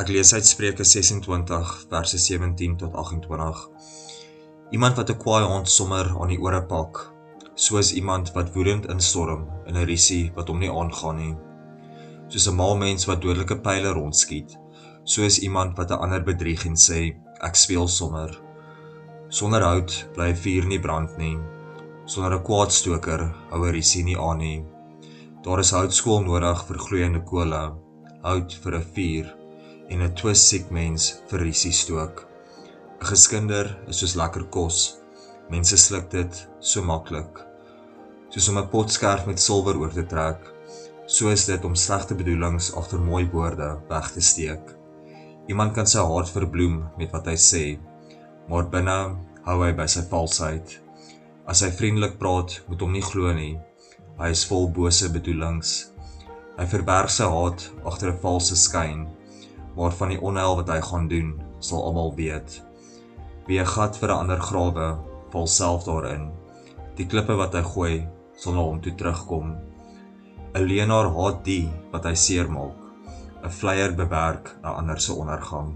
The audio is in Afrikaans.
Ek lees uit Spreuke 26 verse 17 tot 28. Iemand wat 'n kwaai hond sommer aan die ore pak, soos iemand wat woedend instorm in 'n rusie wat hom nie aangaan nie. Soos 'n mal mens wat dodelike pyle rondskiet, soos iemand wat 'n ander bedrieg en sê, ek speel sommer. Sonder hout bly 'n vuur nie brand nie. Sonder 'n kwaadstoker hou 'n rusie nie aan nie. Daar is houtskool nodig vir gloeiende kole, hout vir 'n vuur en 'n twis-siek mens vir rusie stook. 'n Geskinder is soos lekker kos, mense sluk dit so maklik. Soos om 'n pot skerp met silwer oor te trek, so is dit om slegte bedoelings agter mooi woorde weg te steek. Iemand kan sy hart verbloem met wat hy sê, maar binne hou hy by sy valsheid. As hy vriendelik praat, moet hom nie glo nie. Hy is vol bose bedoelings. Hy verberg sy haat agter 'n valse skyn, maar van die onheil wat hy gaan doen, sal almal weet. Wie 'n gat vir 'n ander grawe, val self daarin. Die klippe wat hy gooi, sal na hom toe terugkom. 'n Leienaar haat die wat hy seermaak. 'n Vleier bewerk 'n ander se ondergang.